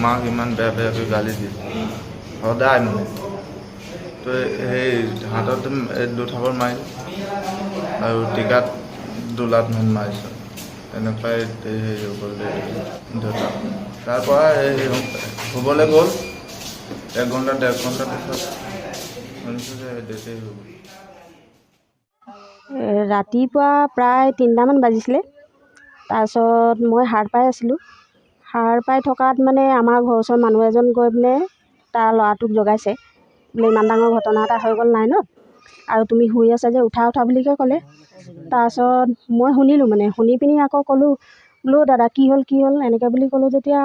মাক ইমান বেয়াকৈ গালি দিয়ে সদায় মানে। তো সেই হাতত দুথাপৰ মাৰিল আৰু টিকাত দুলাটমান মাৰিছোঁ। এনেকুৱাই হেৰি হ'ল দেউতা। তাৰপৰা শুবলৈ গ'ল 1 ঘণ্টা 1.5 ঘণ্টা পিছত শুনিছোঁ যে ডেথেই হৈ গ'ল। ৰাতিপুৱা প্ৰায় 3টামান বাজিছিলে। তাৰপিছত মই সাৰ পাই আছিলোঁ। সাৰ পাই থকাত মানে আমাৰ ঘৰৰ ওচৰৰ মানুহ এজন গৈ পিনে তাৰ ল'ৰাটোক জগাইছে, বোলে ইমান ডাঙৰ ঘটনা এটা হৈ গ'ল লাইনত আৰু তুমি শুই আছা যে উঠা উঠা বুলিকৈ ক'লে। তাৰপিছত মই শুনিলোঁ, মানে শুনি পিনি আকৌ ক'লোঁ বোলো দাদা কি হ'ল এনেকৈ বুলি ক'লোঁ। যেতিয়া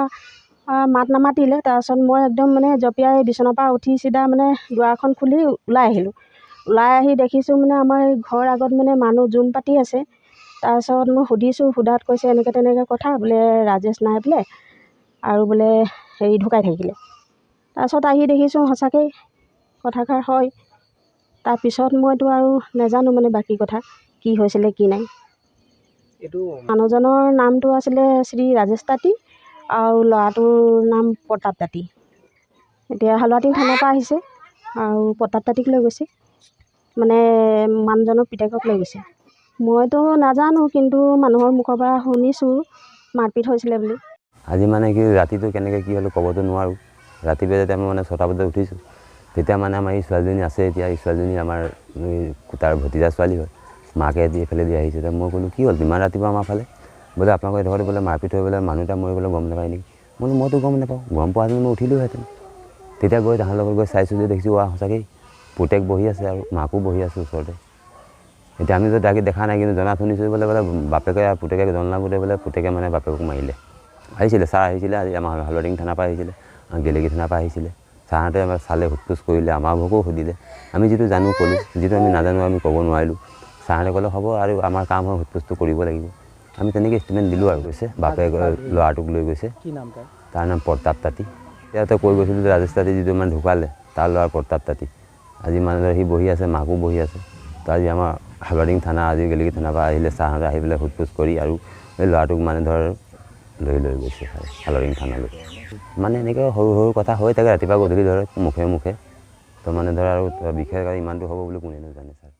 মাত নামাতিলে, তাৰপিছত মই একদম মানে জঁপিয়াই বিচনাৰ পৰা উঠি চিধা মানে দুৱাৰখন খুলি ওলাই আহিলোঁ। ওলাই আহি দেখিছোঁ মানে আমাৰ ঘৰ আগত মানে মানুহ জুম পাতি আছে। তাৰপিছত মই সুধিছোঁ, সোধাত কৈছে এনেকৈ তেনেকৈ কথা বোলে ৰাজেশ নাই বোলে আৰু বোলে হেৰি ঢুকাই থাকিলে। তাৰপিছত আহি দেখিছোঁ সঁচাকৈ কথাষাৰ হয়। তাৰপিছত মইতো আৰু নাজানো মানে বাকী কথা কি হৈছিলে কি নাই। এইটো মানুহজনৰ নামটো আছিলে শ্ৰী ৰাজেশ তাঁতী আৰু ল'ৰাটোৰ নাম প্ৰতাপ তাঁতী। এতিয়া হালুৱাটিং থানাৰ পৰা আহিছে আৰু প্ৰতাপ তাঁতীক লৈ গৈছে, মানে মানুহজনৰ পিতেকক লৈ গৈছে। মইতো নাজানো, কিন্তু মানুহৰ মুখৰ পৰা শুনিছোঁ মাৰপিট হৈছিলে বুলি। আজি মানে কি ৰাতিটো কেনেকৈ কি হ'লো ক'বতো নোৱাৰোঁ। ৰাতিপুৱা যেতিয়া আমি মানে 6টা বজাত উঠিছোঁ, তেতিয়া মানে আমাৰ এই ছোৱালীজনী আছে। এতিয়া এই ছোৱালীজনী আমাৰ তাৰ ভতিজা ছোৱালী হয়। মাকে এইফালে দি আহিছে। মই ক'লোঁ কি হ'ল ইমান ৰাতিপুৱা আমাৰ ফালে? বোলে আপোনালোকৰ এডোখৰত বোলে মাৰপিট হৈ বোলে মানুহ এটা মৰিবলৈ গম নাপায় নেকি? মইতো গম নাপাওঁ, গম পোৱা হেঁতেন মই উঠিলোহেঁতেন। তেতিয়া গৈ তাহাৰ লগত গৈ চাইছোঁ যে দেখিছোঁ সঁচাকৈ পুতেক বহি আছে আৰু মাকো বহি আছে ওচৰতে। এতিয়া আমি তাকে দেখা নাই, কিন্তু জনা শুনিছোঁ বোলে বাপেকে পুতেকে জনাবোতে বোলে পুতেকে মানে বাপেকক মাৰিলে। আহিছিলে ছাৰ আহিছিলে, আজি আমাৰ হালুৱাটিং থানাৰ পৰা আহিছিলে, গেলেকী থানাৰ পৰা আহিছিলে। ছাৰহঁতে আমাৰ চালে, সোধ-পোছ কৰিলে, আমাৰ ঘৰকো সুধিলে। আমি যিটো জানো ক'লোঁ, যিটো আমি নাজানো আমি ক'ব নোৱাৰিলোঁ। ছাৰহঁতে ক'লে হ'ব আৰু আমাৰ কাম হয় সোধ-পোছটো কৰিব লাগিব। আমি তেনেকৈ ষ্টেটমেণ্ট দিলোঁ আৰু গৈছে বাপেক ল'ৰাটোক লৈ গৈছে। কি নাম তাৰ নাম প্ৰতাপ তাঁতী। ইয়াতে কৈ গৈছিলোঁ যে ৰাজেশ তাঁতী যিটো মানে ঢুকালে তাৰ ল'ৰা প্ৰতাপ তাঁতী। আজি মানে সি বহি আছে, মাকো বহি আছে। তো আজি আমাৰ হালুৱাটিং থানা, আজি গেলেকী থানাৰ পৰা আহিলে ছাৰহঁতে আহি পেলাই সোধ-পোছ কৰি আৰু এই ল'ৰাটোক মানে লৈ গৈছে হালুৱাটিং থানালৈ। মানে এনেকৈ সৰু সৰু কথা হৈ থাকে ৰাতিপুৱা গধূলি মুখে মুখে। তো মানে আৰু বিশেষ ইমানটো হ'ব বুলি কোনেনো জানে ছাৰ।